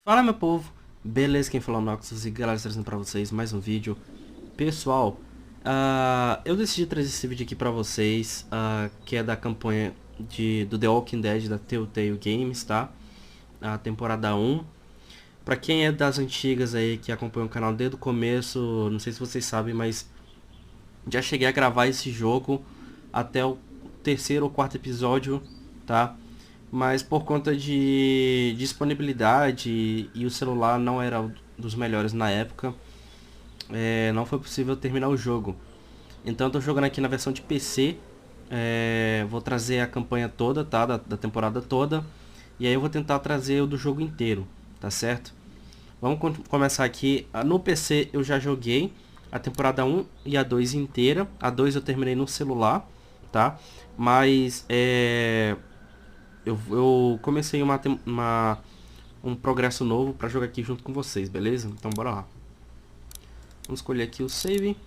Fala, meu povo, beleza? Quem fala é o Noxus e galera, trazendo pra vocês mais um vídeo. Pessoal, eu decidi trazer esse vídeo aqui pra vocês, que é da campanha do The Walking Dead da Telltale Games, tá? A temporada 1. Pra quem é das antigas aí, que acompanha o canal desde o começo, não sei se vocês sabem, mas já cheguei a gravar esse jogo até o terceiro ou quarto episódio, tá? Mas por conta de disponibilidade e o celular não era um dos melhores na época, não foi possível terminar o jogo. Então eu tô jogando aqui na versão de PC, vou trazer a campanha toda, tá? Da temporada toda. E aí eu vou tentar trazer o do jogo inteiro, tá certo? Vamos começar aqui. No PC eu já joguei a temporada 1 e a 2 inteira. A 2 eu terminei no celular, tá? Mas eu comecei um progresso novo para jogar aqui junto com vocês, beleza? Então bora lá. Vamos escolher aqui o save.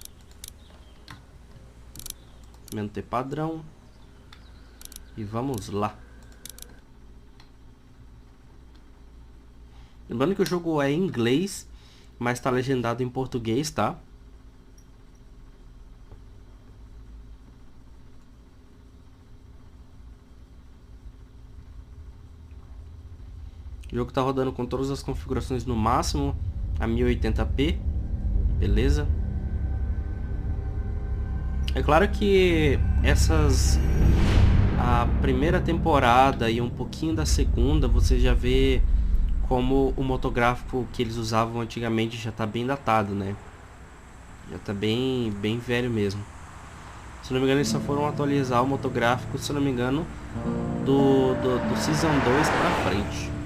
Manter padrão. E vamos lá. Lembrando que o jogo é em inglês, mas está legendado em português, tá? O jogo está rodando com todas as configurações no máximo a 1080p, beleza? É claro que a primeira temporada e um pouquinho da segunda, você já vê como o motográfico que eles usavam antigamente já está bem datado, né? Já está bem velho mesmo. Se não me engano, eles só foram atualizar o motográfico, se não me engano, do Season 2 pra frente.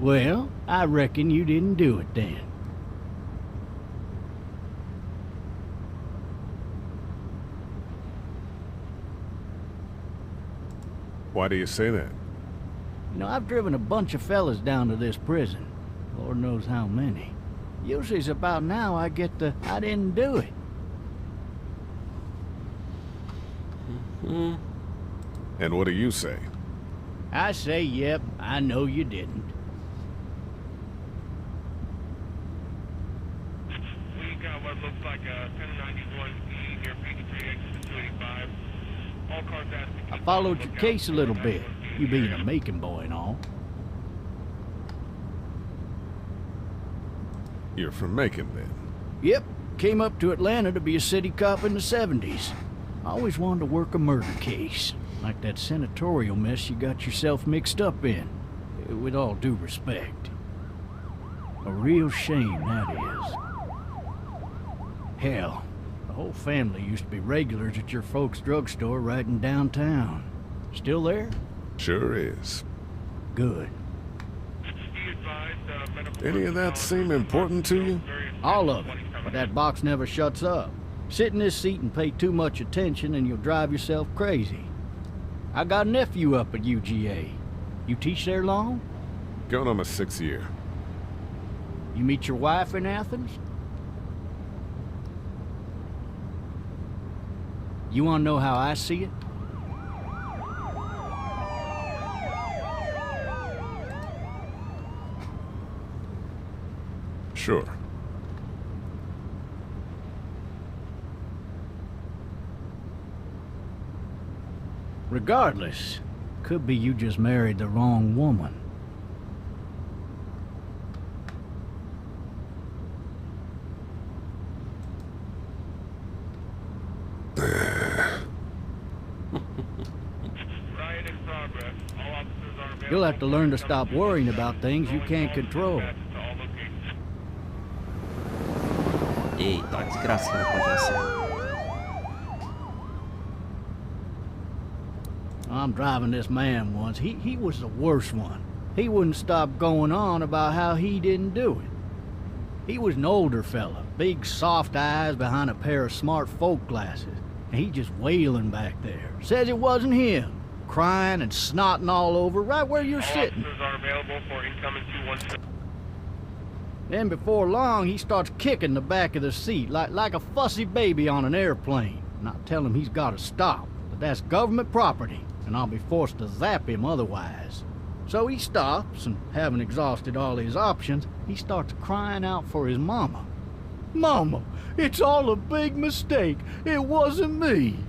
Well, I reckon you didn't do it then. Why do you say that? You know, I've driven a bunch of fellas down to this prison. Lord knows how many. Usually it's about now I get the, I didn't do it. And what do you say? I say, yep, I know you didn't. We got what looks like a 1091E near Peachtree, exit 285. All cars I followed your case a little bit, you being a Macon boy and all. You're from Macon, then? Yep, came up to Atlanta to be a city cop in the 70s. I always wanted to work a murder case, like that senatorial mess you got yourself mixed up in, with all due respect. A real shame, that is. Hell, the whole family used to be regulars at your folks' drugstore right in downtown. Still there? Sure is. Good. Any of that seem important to you? All of it, but that box never shuts up. Sit in this seat and pay too much attention and you'll drive yourself crazy. I got a nephew up at UGA. You teach there long? Going on my 6th year. You meet your wife in Athens? You want to know how I see it? Sure. Regardless, could be you just married the wrong woman. You'll have to learn to stop worrying about things you can't control. Eita, desgraçada aconteceu. I'm driving this man once. He was the worst one. He wouldn't stop going on about how he didn't do it. He was an older fella, big soft eyes behind a pair of smart folk glasses. and he just wailing back there. Says it wasn't him. Crying and snotting all over right where you're sitting. Officers are available for incoming 217. Then before long, he starts kicking the back of the seat like a fussy baby on an airplane. And I tell him he's got to stop, but that's government property, and I'll be forced to zap him otherwise. So he stops, and having exhausted all his options, he starts crying out for his mama. Mama, it's all a big mistake. It wasn't me.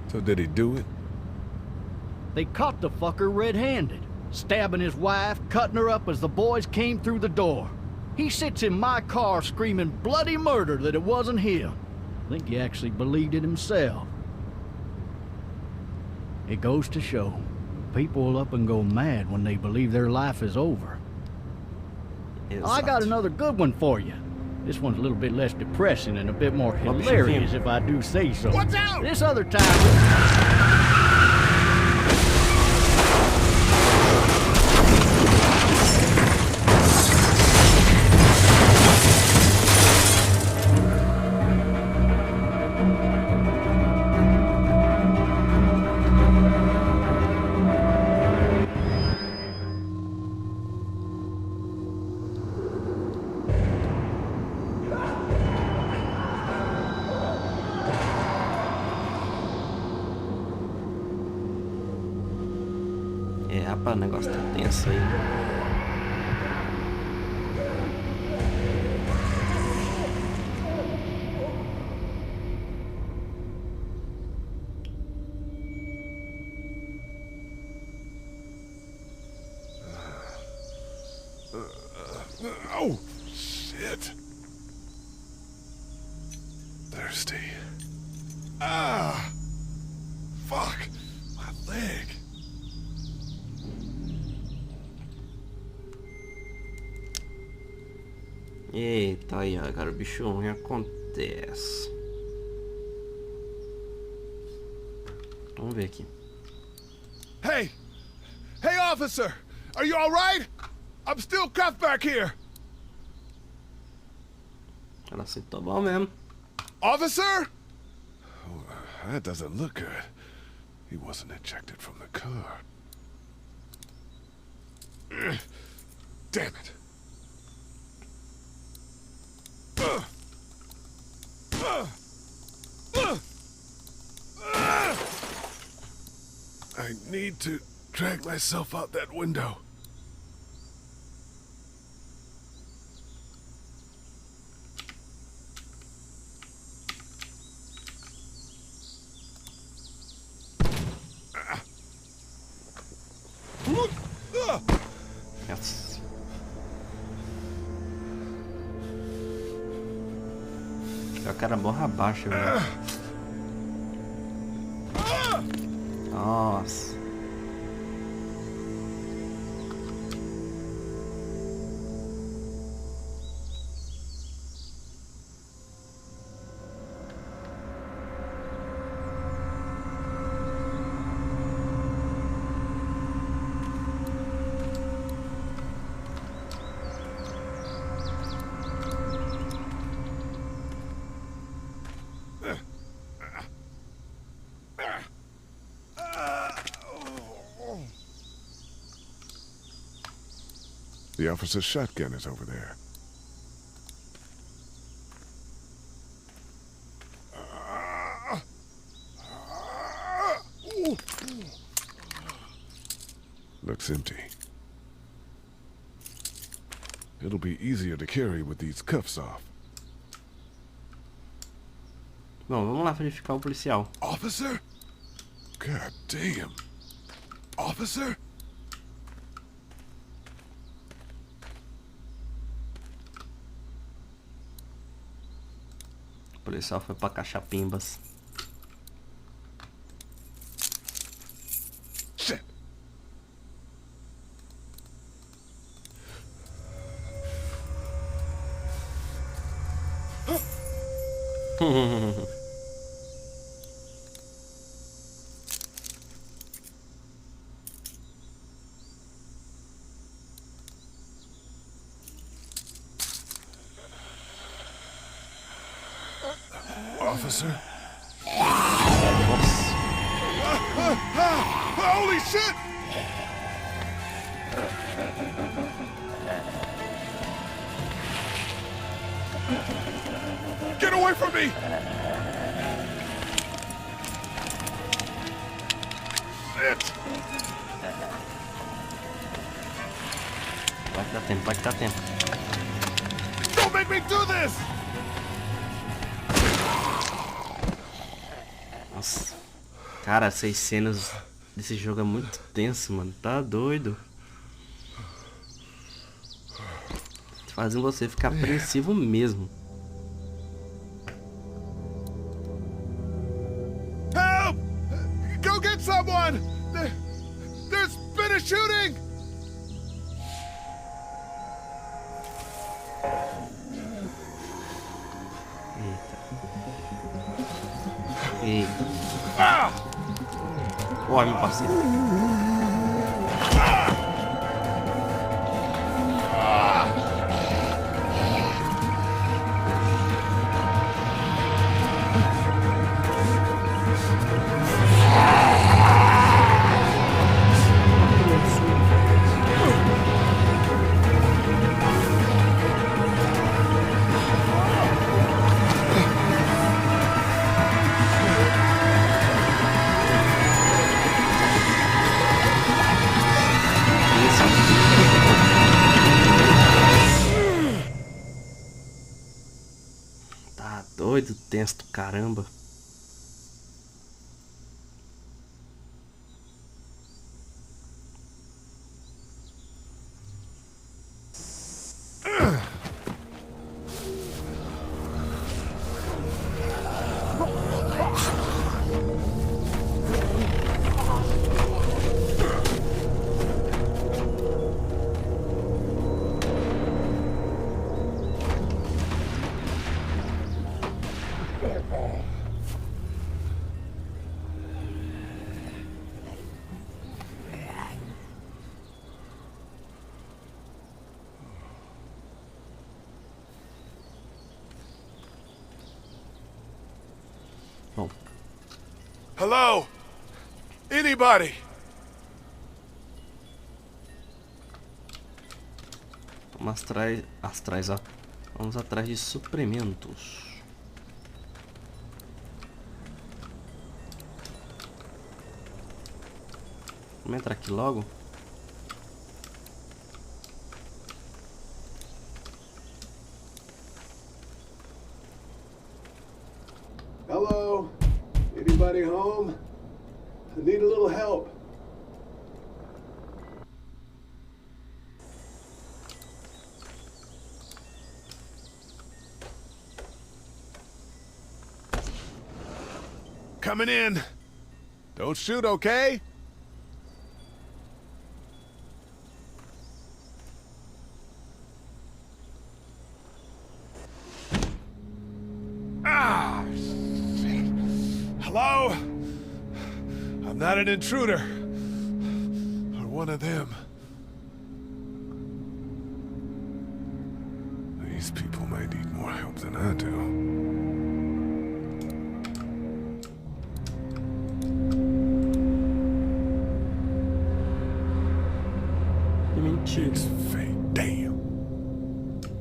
So did he do it? They caught the fucker red-handed, stabbing his wife, cutting her up as the boys came through the door. He sits in my car screaming bloody murder that it wasn't him. I think he actually believed it himself. It goes to show, people will up and go mad when they believe their life is over. I got another good one for you. This one's a little bit less depressing and a bit more hilarious, if I do say so. Watch out! This other time... É, rapaz, o negócio tá tenso aí. Oh, shit. Thirsty. Ah! Fuck! My leg. Eita, aí, ó, cara, o bicho ruim acontece. Vamos ver aqui. Hey! Hey, officer! Are you alright? I'm still cuffed back here! Ela aceitou bom mesmo. Officer? Oh, that doesn't look good. He wasn't ejected from the car. Damn it. I need to drag myself out that window. Yes. O cara borra abaixo, velho. Nossa. The officer's shotgun is over there. Looks empty. It'll be easier to carry with these cuffs off. Bom, vamos lá verificar o policial. Officer? God damn. Officer? O policial foi pra Cachapimbas. Shit. officer. Nossa. Holy shit! Get away from me! Shit! Vai que dá tempo, vai que dá tempo. Don't make me do this! Nossa. Cara, essas cenas desse jogo é muito tenso, mano. Tá doido. Fazem você ficar apreensivo mesmo. Help! Go get someone! There's been a shooting! Eita. Ó, meu parceiro. Doido, tenso do caramba. Bom. Hello? Anybody? Vamos atrás, ó. Vamos atrás de suprimentos. Vamos entrar aqui logo. Hello? Anybody home? I need a little help. Coming in. Don't shoot, okay? Ah! Shit. Hello? I'm not an intruder. Or one of them. These people may need more help than I do. Mentira. It's fake. Damn.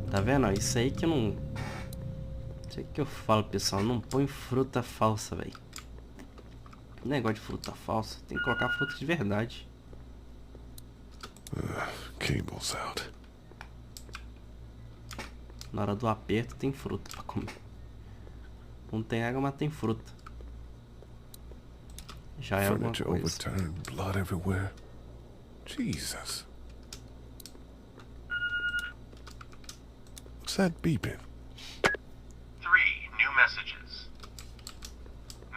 Tá vendo? Isso aí que eu não... Isso aí que eu falo, pessoal. Não põe fruta falsa, velho. Negócio de fruta falsa. Tem que colocar fruta de verdade. Cable's out. Na hora do aperto tem fruta pra comer. Não tem água, mas tem fruta. Já é alguma Furniture coisa. overturned, blood everywhere. Jesus. What's that beeping? 3 new messages.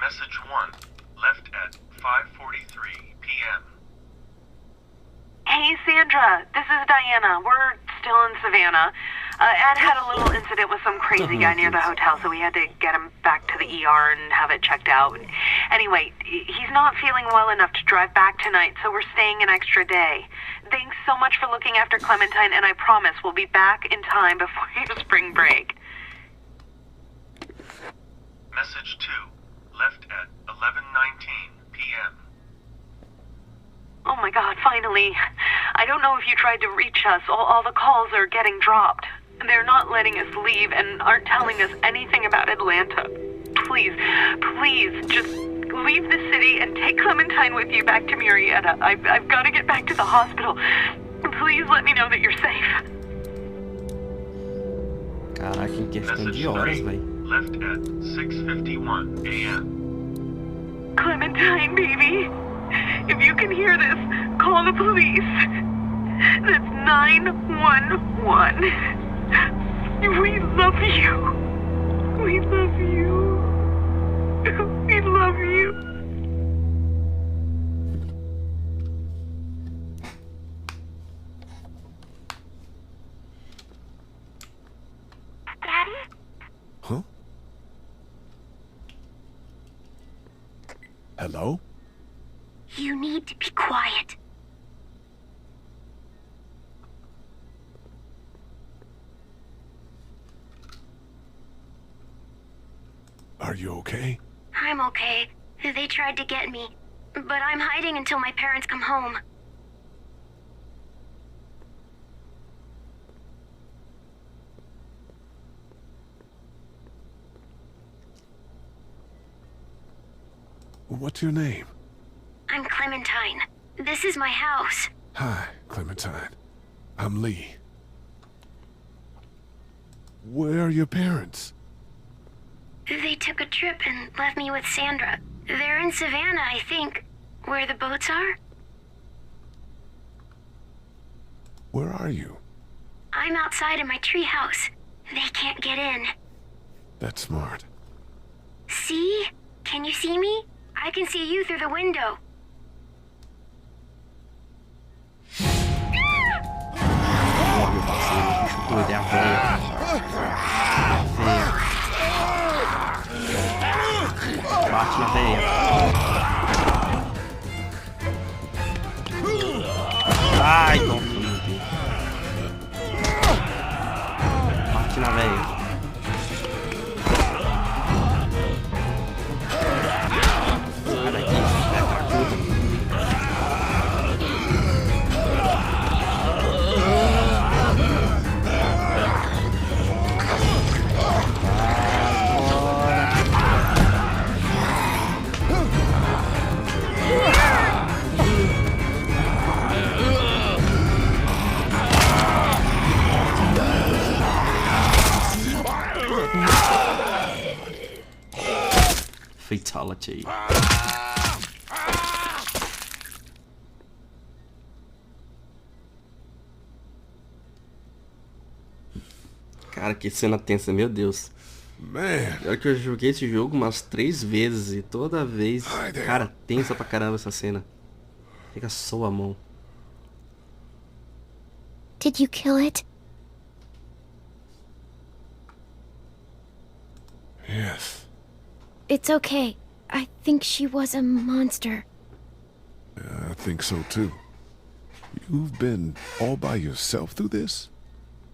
Message 1, left at 5:43 p.m. Hey, Sandra. This is Diana. We're still in Savannah. Ed had a little incident with some crazy guy near the hotel, so we had to get him back to the ER and have it checked out. Anyway, he's not feeling well enough to drive back tonight, so we're staying an extra day. Thanks so much for looking after Clementine, and I promise we'll be back in time before your spring break. Message 2, left at 11:19 p.m. Oh my god, finally. I don't know if you tried to reach us. All the calls are getting dropped. They're not letting us leave and aren't telling us anything about Atlanta. Please, just leave the city and take Clementine with you back to Murrieta. I've got to get back to the hospital. Please let me know that you're safe. Caraca, em questão de horas, velho. Left at 6:51 a.m. Clementine, baby. If you can hear this, call the police. That's 911. We love you. We love you. We love you. Daddy? Huh? Hello? You need to be quiet. Are you okay? I'm okay. They tried to get me, but I'm hiding until my parents come home. What's your name? I'm Clementine. This is my house. Hi, Clementine. I'm Lee. Where are your parents? They took a trip and left me with Sandra. They're in Savannah, I think. Where the boats are? Where are you? I'm outside in my treehouse. They can't get in. That's smart. See? Can you see me? I can see you through the window. Meu parceiro, o bicho doido, é a véia. Bate na véia. Ai, nossa, meu Deus. Bate na véia. Sai daqui, é cracuda. Fatality. Cara, que cena tensa, meu Deus. Man. Pior que eu joguei esse jogo umas 3 vezes e toda vez, cara, tensa pra caramba essa cena. Fica só a mão. Did you kill it? Yes. It's okay. I think she was a monster. I think so too. You've been all by yourself through this?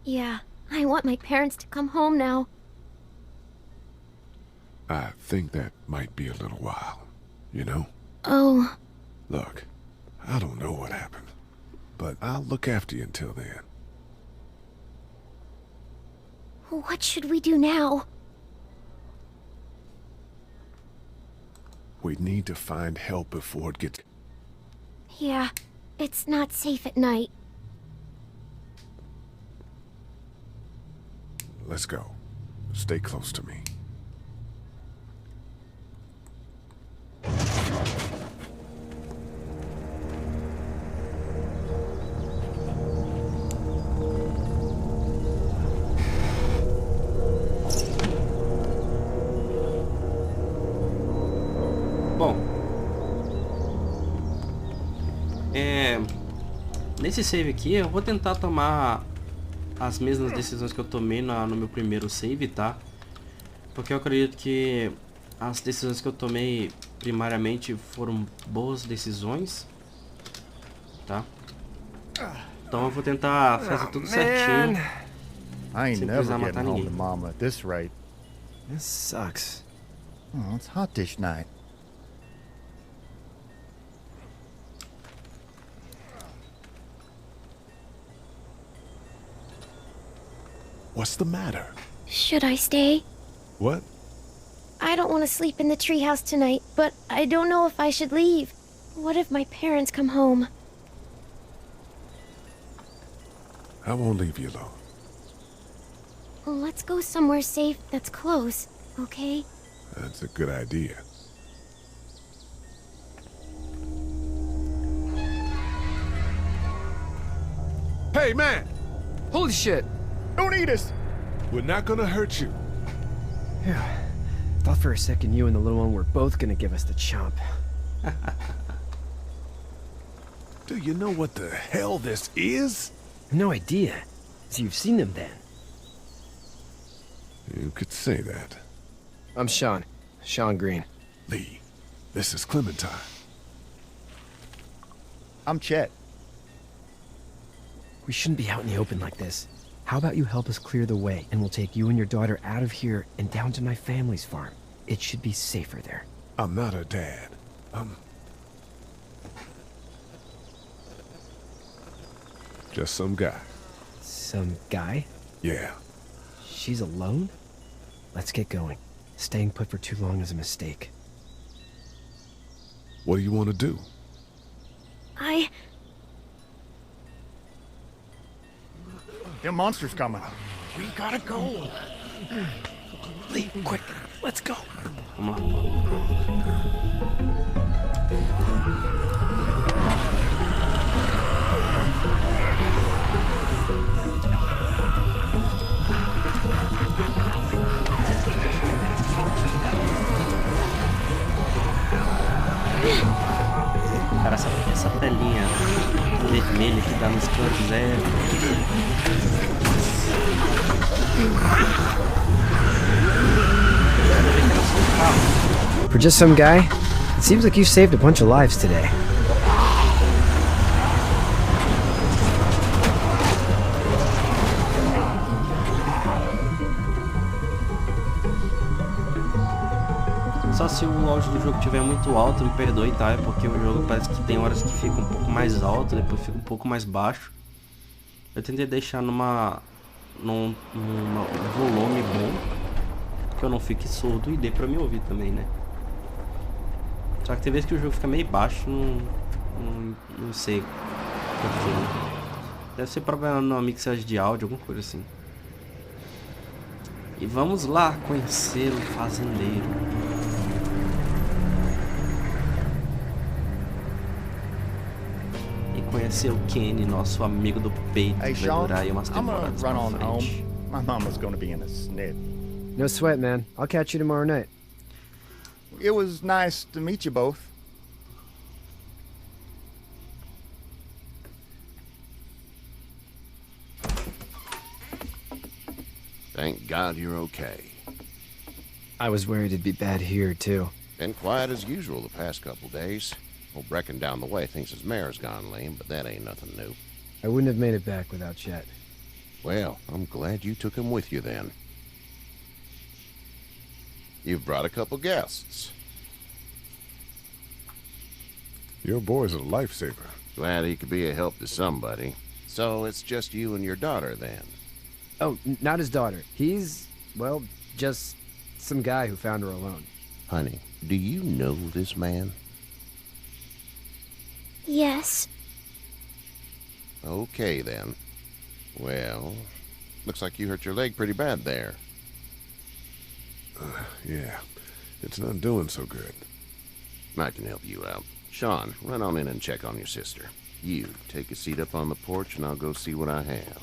Yeah, I want my parents to come home now. I think that might be a little while, you know? Oh. Look, I don't know what happened, but I'll look after you until then. What should we do now? We need to find help before it gets... Yeah, it's not safe at night. Let's go. Stay close to me. Bom, nesse save aqui eu vou tentar tomar as mesmas decisões que eu tomei no meu primeiro save, tá? Porque eu acredito que as decisões que eu tomei primariamente foram boas decisões, tá? Então eu vou tentar fazer tudo certinho, I ain't sem never precisar getting matar home ninguém. to Mama at this rate. This sucks. Oh, it's hot dish night. What's the matter? Should I stay? What? I don't want to sleep in the treehouse tonight, but I don't know if I should leave. What if my parents come home? I won't leave you alone. Let's go somewhere safe that's close, okay? That's a good idea. Hey, man! Holy shit! Don't eat us! We're not gonna hurt you. Yeah. Thought for a second you and the little one were both gonna give us the chomp. Do you know what the hell this is? No idea. So you've seen them then? You could say that. I'm Sean. Sean Green. Lee, this is Clementine. I'm Chet. We shouldn't be out in the open like this. How about you help us clear the way, and we'll take you and your daughter out of here and down to my family's farm. It should be safer there. I'm not her dad. I'm just some guy. Some guy? Yeah. She's alone? Let's get going. Staying put for too long is a mistake. What do you want to do? Them monsters coming. We gotta go. Lee, quick, let's go. Come on. Cara, essa telinha vermelha que dá nos cantos For just some guy, it seems like you saved a bunch of lives today. Só se o áudio do jogo estiver muito alto, me perdoe, tá? É porque o jogo parece que tem horas que fica um pouco mais alto, depois fica um pouco mais baixo. Eu tentei deixar num volume bom, que eu não fique surdo e dê pra me ouvir também, né? Só que tem vezes que o jogo fica meio baixo, não sei porquê. Deve ser problema na mixagem de áudio, alguma coisa assim. E vamos lá conhecer o fazendeiro. Conhecer o Kenny, nosso amigo do peito. Hey, vai Sean, durar aí umas I'm gonna temporadas run on pra frente. home. My mama's gonna be in a snit. No sweat, man. I'll catch you tomorrow night. It was nice to meet you both. Thank God you're okay. I was worried it'd be bad here, too. Been quiet as usual the past couple days. Old Brecken down the way thinks his mare's gone lame, but that ain't nothing new. I wouldn't have made it back without Chet. Well, I'm glad you took him with you then. You've brought a couple guests. Your boy's a lifesaver. Glad he could be a help to somebody. So it's just you and your daughter then? Oh, not his daughter. He's, well, just some guy who found her alone. Honey, do you know this man? Yes. Okay, then. Well, looks like you hurt your leg pretty bad there. Yeah, it's not doing so good. I can help you out. Sean, run on in and check on your sister. You, take a seat up on the porch and I'll go see what I have.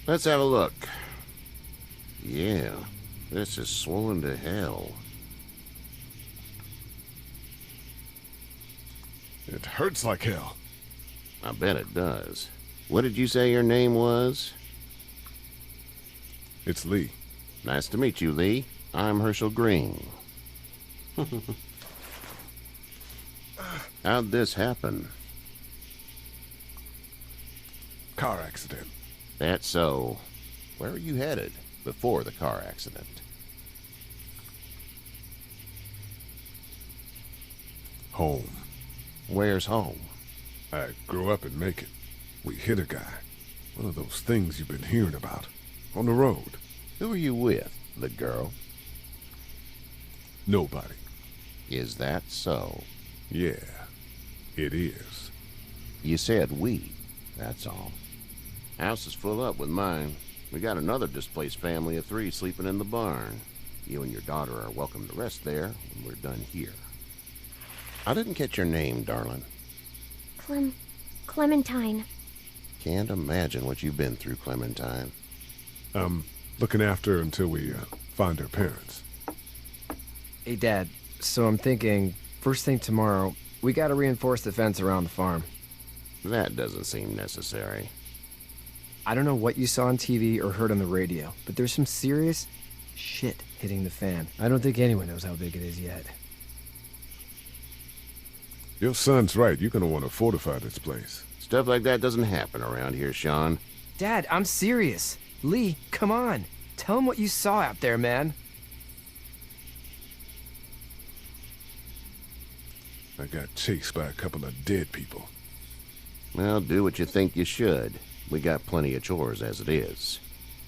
Let's have a look. Yeah, this is swollen to hell. It hurts like hell. I bet it does. What did you say your name was? It's Lee. Nice to meet you, Lee. I'm Herschel Green. How'd this happen? Car accident. That's so. Where were you headed before the car accident? Home. Where's home? I grew up in Macon. We hit a guy. One of those things you've been hearing about. On the road. Who are you with? The girl? Nobody. Is that so? Yeah, it is. You said we. That's all. House is full up with mine. We got another displaced family of 3 sleeping in the barn. You and your daughter are welcome to rest there when we're done here. I didn't get your name, darling. Clementine. Can't imagine what you've been through, Clementine. I'm looking after her until we find her parents. Hey, Dad. So I'm thinking, first thing tomorrow, we gotta reinforce the fence around the farm. That doesn't seem necessary. I don't know what you saw on TV or heard on the radio, but there's some serious shit hitting the fan. I don't think anyone knows how big it is yet. Your son's right. You're gonna want to fortify this place. Stuff like that doesn't happen around here, Sean. Dad, I'm serious. Lee, come on. Tell him what you saw out there, man. I got chased by a couple of dead people. Well, do what you think you should. We got plenty of chores as it is.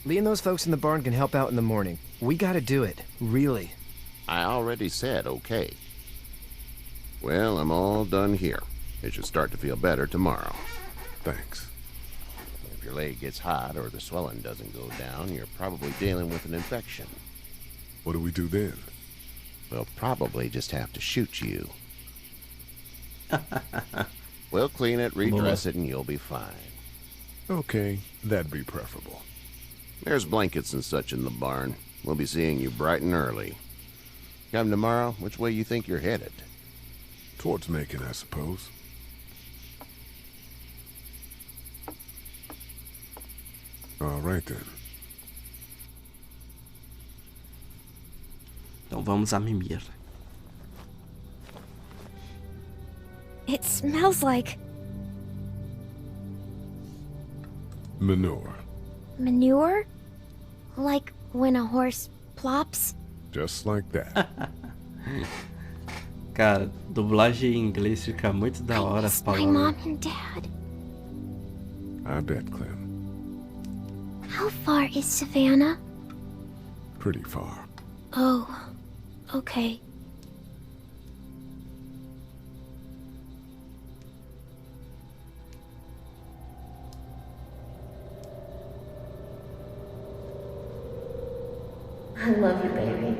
Lee and those folks in the barn can help out in the morning. We gotta do it. Really. I already said okay. Well, I'm all done here. It should start to feel better tomorrow. Thanks. If your leg gets hot or the swelling doesn't go down, you're probably dealing with an infection. What do we do then? We'll probably just have to shoot you. We'll clean it, redress it, and you'll be fine. Okay, that'd be preferable. There's blankets and such in the barn. We'll be seeing you bright and early. Come tomorrow, which way you think you're headed? Towards Macon, I suppose. All right then. Então vamos a mimir. It smells like Manure. manure? Like when a horse plops? Just like that. Cara, dublagem em inglês fica muito da hora as My palavras. mom and dad. I bet, Clem. How far is Savannah? Pretty far. Oh, okay. I love you, baby.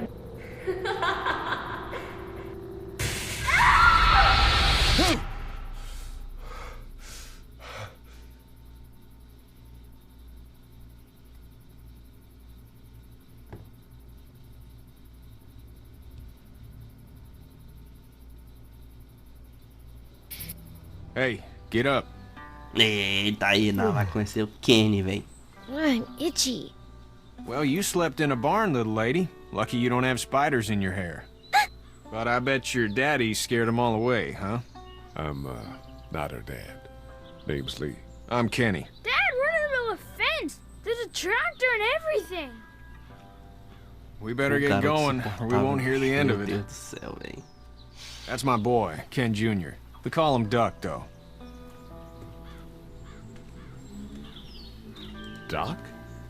Hey, get up. Eita, aí não vai conhecer o Kenny, velho. I'm itchy. Well, you slept in a barn, little lady. Lucky you don't have spiders in your hair. But I bet your daddy scared them all away, huh? I'm, not her dad. Name's Lee. I'm Kenny. Dad, we're in the middle of a fence. There's a tractor and everything. We better get going, or we won't hear the end of it. That's my boy, Ken Jr. We call him Duck, though. Doc?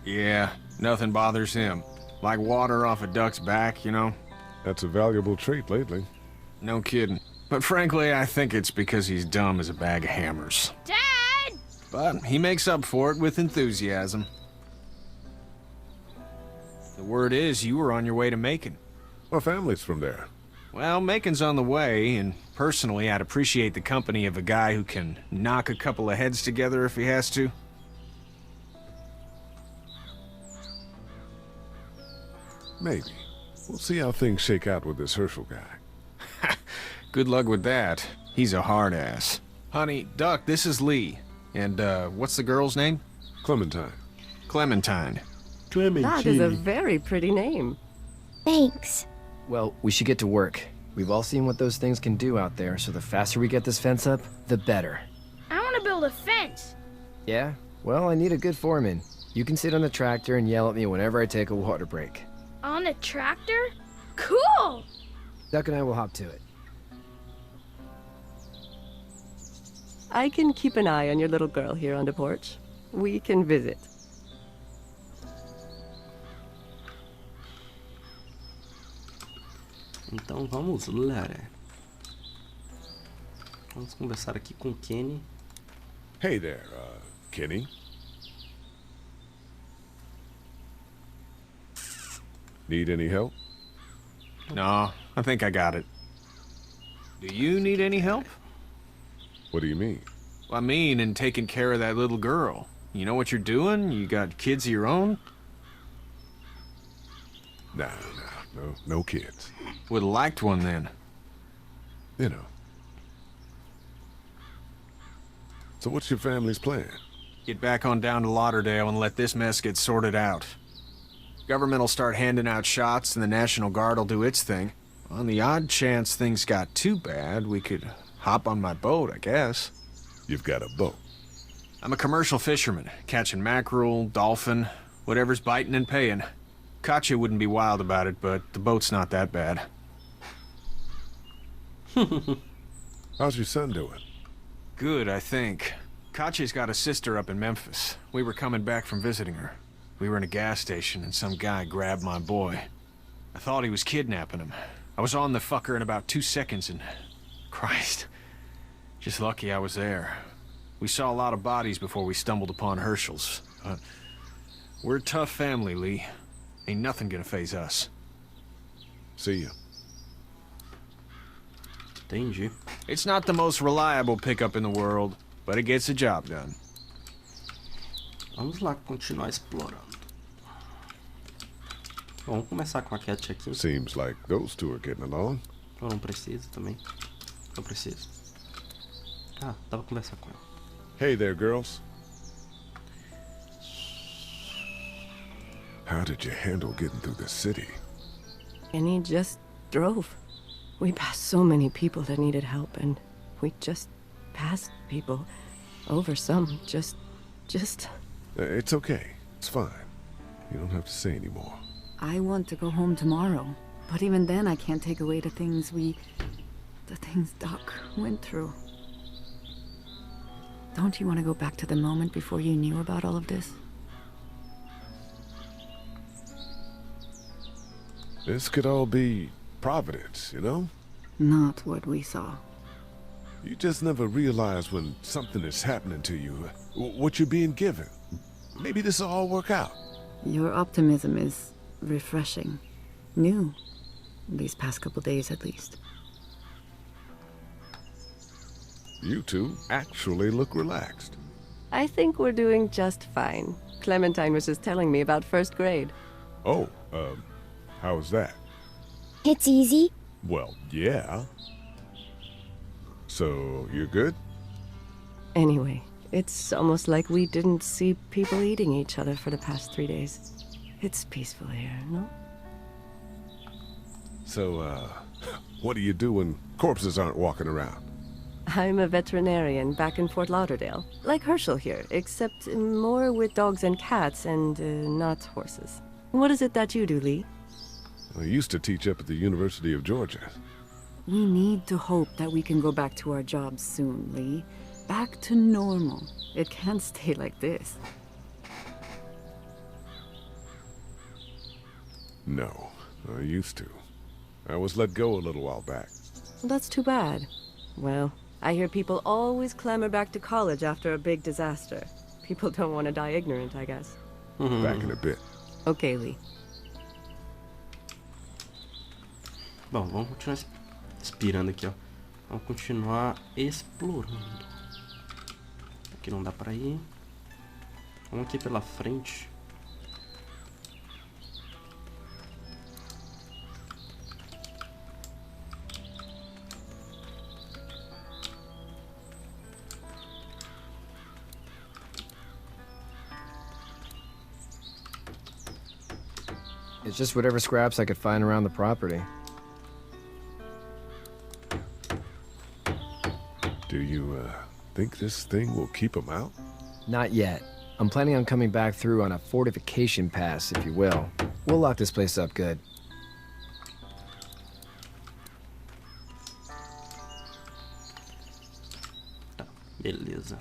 Yeah, nothing bothers him. Like water off a duck's back, you know? That's a valuable trait lately. No kidding. But frankly, I think it's because he's dumb as a bag of hammers. Dad! But he makes up for it with enthusiasm. The word is you were on your way to Macon. Our family's from there. Well, Macon's on the way, and personally, I'd appreciate the company of a guy who can knock a couple of heads together if he has to. Maybe. We'll see how things shake out with this Herschel guy. Good luck with that. He's a hard ass. Honey, Duck, this is Lee. And, what's the girl's name? Clementine. Clementine. That is a very pretty name. Thanks. Well, we should get to work. We've all seen what those things can do out there, so the faster we get this fence up, the better. I want to build a fence. Yeah? Well, I need a good foreman. You can sit on the tractor and yell at me whenever I take a water break. On a tractor? Cool! Duck and I will hop to it. I can keep an eye on your little girl here on the porch. We can visit. Então vamos lá. Vamos conversar aqui com Kenny. Hey there, Kenny. Need any help? No, I think I got it. Do you need any help? What do you mean? I mean, in taking care of that little girl. You know what you're doing? You got kids of your own? No kids. Would've liked one then. You know. So what's your family's plan? Get back on down to Lauderdale and let this mess get sorted out. Government will start handing out shots and the National Guard will do its thing. On the odd chance things got too bad, we could hop on my boat, I guess. You've got a boat? I'm a commercial fisherman, catching mackerel, dolphin, whatever's biting and paying. Katya wouldn't be wild about it, but the boat's not that bad. How's your son doing? Good, I think. Katya's got a sister up in Memphis. We were coming back from visiting her. We were in a gas station and some guy grabbed my boy. I thought he was kidnapping him. I was on the fucker in about 2 seconds and... Christ. Just lucky I was there. We saw a lot of bodies before we stumbled upon Herschel's. We're a tough family, Lee. Ain't nothing gonna faze us. See ya. Entendi. It's not the most reliable pickup in the world, but it gets the job done. Vamos lá continuar explorando. Bom, vamos começar com a Cat aqui. Seems like those two are getting along. Eu não preciso também. Eu preciso. Ah, dá pra conversar com ela. Hey there, girls. How did you handle getting through the city? And he just drove. We passed so many people that needed help, and we just passed people over some. Just... It's okay. It's fine. You don't have to say anymore. I want to go home tomorrow, but even then I can't take away the things Doc went through. Don't you want to go back to the moment before you knew about all of this? This could all be Providence, you know? Not what we saw. You just never realize when something is happening to you, what you're being given. Maybe this will all work out. Your optimism is refreshing. New. These past couple days, at least. You two actually look relaxed. I think we're doing just fine. Clementine was just telling me about first grade. Oh, how was that? It's easy. Well, yeah. So, you're good? Anyway, it's almost like we didn't see people eating each other for the past 3 days. It's peaceful here, no? So, what do you do when corpses aren't walking around? I'm a veterinarian back in Fort Lauderdale. Like Herschel here, except more with dogs and cats and not horses. What is it that you do, Lee? I used to teach up at the University of Georgia. We need to hope that we can go back to our jobs soon, Lee. Back to normal. It can't stay like this. No, I used to. I was let go a little while back. Well, that's too bad. Well, I hear people always clamor back to college after a big disaster. People don't want to die ignorant, I guess. Back in a bit. Okay, Lee. Bom, vamos continuar expirando aqui, ó. Vamos continuar explorando. Aqui não dá pra ir. Vamos aqui pela frente. It's just whatever scraps I could find around the property. Do you, think this thing will keep them out? Not yet. I'm planning on coming back through on a fortification pass, if you will. We'll lock this place up good. Tá, beleza.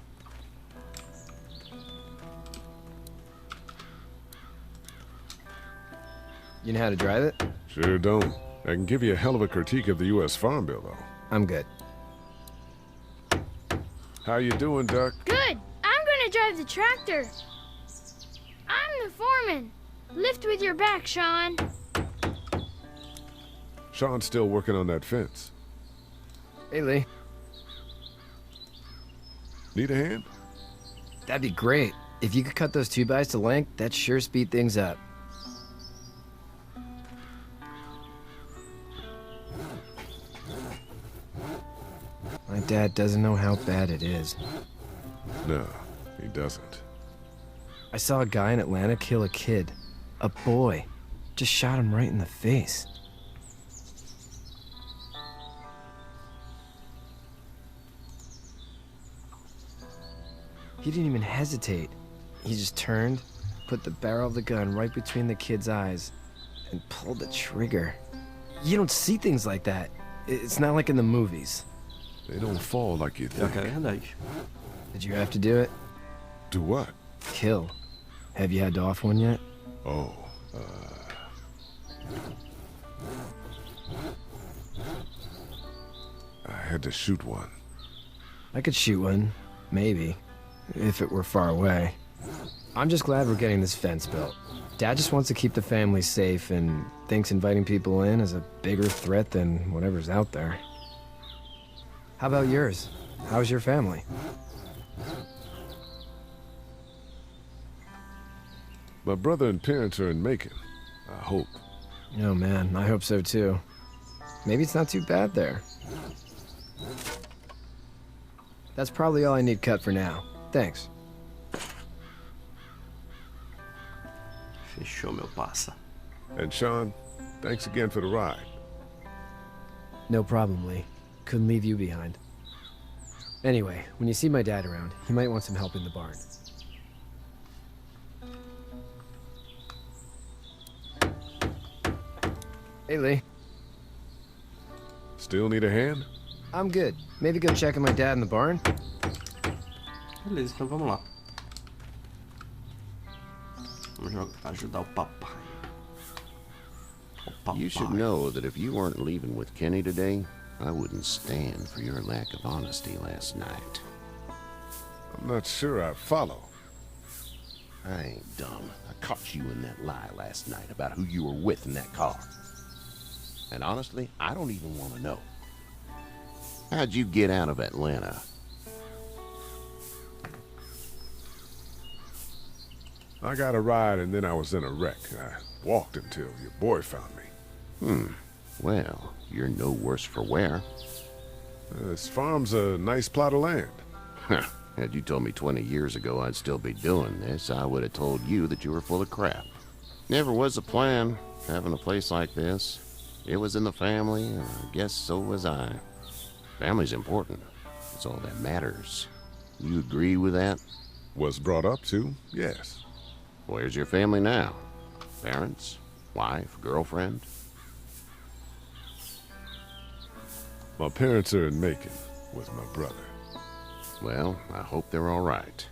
You know how to drive it? Sure don't. I can give you a hell of a critique of the U.S. Farm Bill, though. I'm good. How you doing, Duck? Good. I'm gonna drive the tractor. I'm the foreman. Lift with your back, Sean. Sean's still working on that fence. Hey, Lee. Need a hand? That'd be great. If you could cut those 2x to length, that'd sure speed things up. My dad doesn't know how bad it is. No, he doesn't. I saw a guy in Atlanta kill a kid. A boy. Just shot him right in the face. He didn't even hesitate. He just turned, put the barrel of the gun right between the kid's eyes, and pulled the trigger. You don't see things like that. It's not like in the movies. They don't fall like you think. Did you have to do it? Do what? Kill. Have you had to off one yet? Oh, I had to shoot one. I could shoot one. Maybe. If it were far away. I'm just glad we're getting this fence built. Dad just wants to keep the family safe and thinks inviting people in is a bigger threat than whatever's out there. How about yours? How's your family? My brother and parents are in Macon. I hope. Oh man, I hope so too. Maybe it's not too bad there. That's probably all I need cut for now. Thanks. Fechou, meu passa. And Sean, thanks again for the ride. No problem, Lee. Couldn't leave you behind. Anyway, when you see my dad around, he might want some help in the barn. Hey, Lee. Still need a hand? I'm good. Maybe go check on my dad in the barn? Beleza, então vamos lá. Vamos ajudar o papai. You should know that if you weren't leaving with Kenny today, I wouldn't stand for your lack of honesty last night. I'm not sure I follow. I ain't dumb. I caught you in that lie last night about who you were with in that car. And honestly, I don't even want to know. How'd you get out of Atlanta? I got a ride and then I was in a wreck. I walked until your boy found me. Well, you're no worse for wear. This farm's a nice plot of land. Had you told me 20 years ago I'd still be doing this, I would have told you that you were full of crap. Never was a plan, having a place like this. It was in the family, and I guess so was I. Family's important. It's all that matters. You agree with that? Was brought up to, yes. Where's your family now? Parents? Wife? Girlfriend? My parents are in Macon with my brother. Well, I hope they're all right.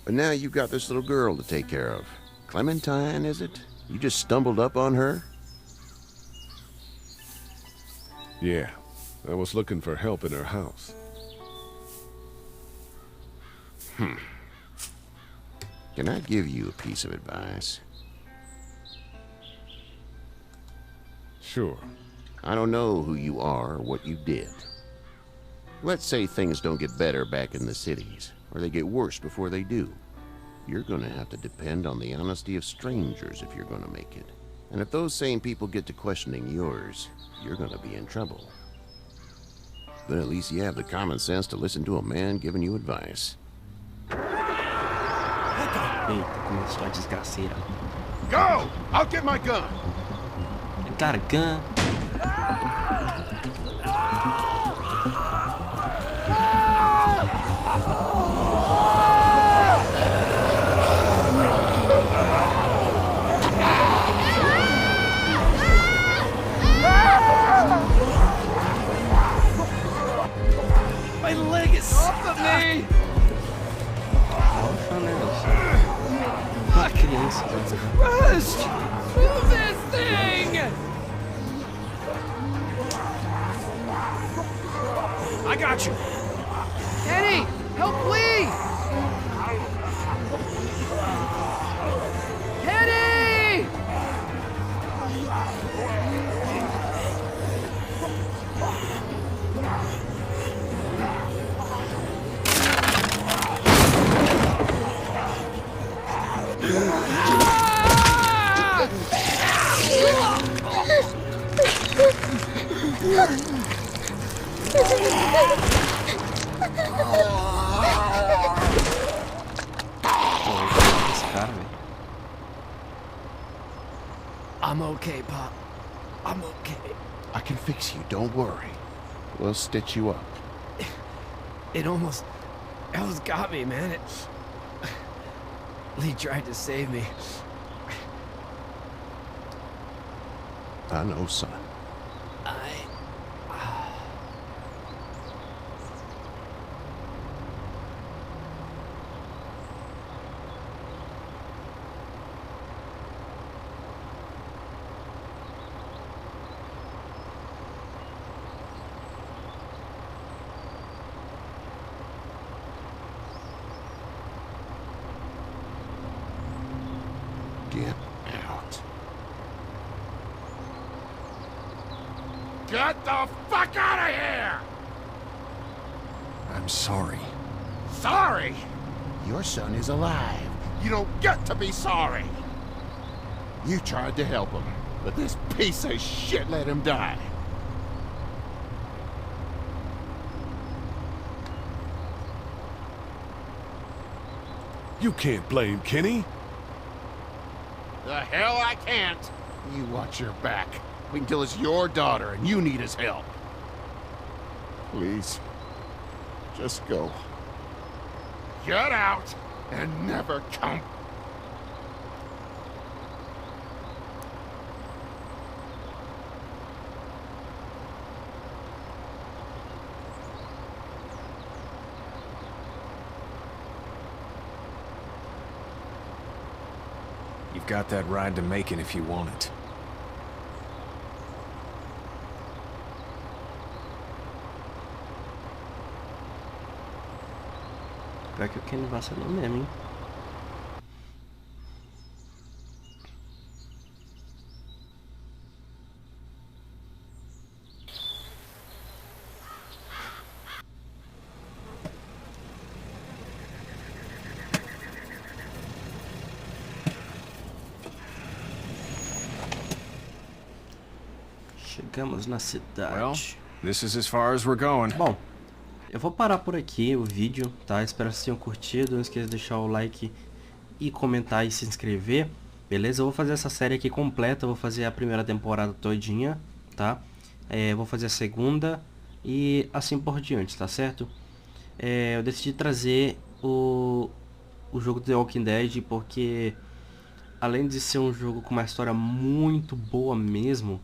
But now you've got this little girl to take care of. Clementine, is it? You just stumbled up on her? Yeah, I was looking for help in her house. Can I give you a piece of advice? Sure. I don't know who you are or what you did. Let's say things don't get better back in the cities, or they get worse before they do. You're gonna have to depend on the honesty of strangers if you're gonna make it. And if those same people get to questioning yours, you're gonna be in trouble. But at least you have the common sense to listen to a man giving you advice. Eita, começou a desgraceira. Go! I'll get my gun! You got a gun? Rust! Move this thing! I got you. Eddie, help Lee! Eddie! I'm okay, Pop. I'm okay. I can fix you, don't worry. We'll stitch you up. It almost got me, man. Lee tried to save me. I know, son. Get out. Get the fuck out of here! I'm sorry. Sorry? Your son is alive. You don't get to be sorry. You tried to help him, but this piece of shit let him die. You can't blame Kenny. The hell I can't. You watch your back. Wait until it's your daughter and you need his help. Please, just go. Get out and never come. You've got that ride to Macon if you want it. Pior que o Kenny vacilou mesmo, hein? Chegamos na cidade. Well, this is as far as we're going. Bom, eu vou parar por aqui o vídeo, tá? Espero que vocês tenham curtido. Não esqueça de deixar o like e comentar e se inscrever, beleza? Eu vou fazer essa série aqui completa. Eu vou fazer a primeira temporada todinha, tá? Vou fazer a segunda e assim por diante, tá certo? Eu decidi trazer o jogo The Walking Dead porque, além de ser um jogo com uma história muito boa mesmo,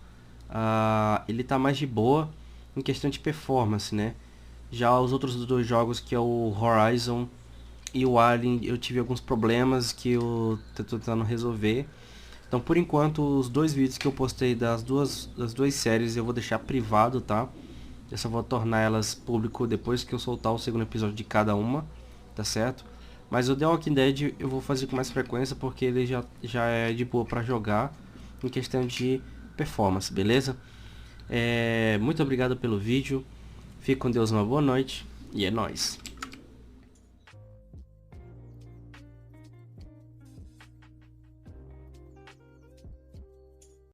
ele tá mais de boa em questão de performance, né? Já os outros dois jogos, que é o Horizon e o Alien, eu tive alguns problemas que eu tô tentando resolver. Então, por enquanto, os dois vídeos que eu postei das duas séries eu vou deixar privado, tá? Eu só vou tornar elas público depois que eu soltar o segundo episódio de cada uma, tá certo? Mas o The Walking Dead eu vou fazer com mais frequência porque ele já é de boa pra jogar em questão de performance, beleza? Muito obrigado pelo vídeo. Fique com Deus, uma boa noite e é nóis.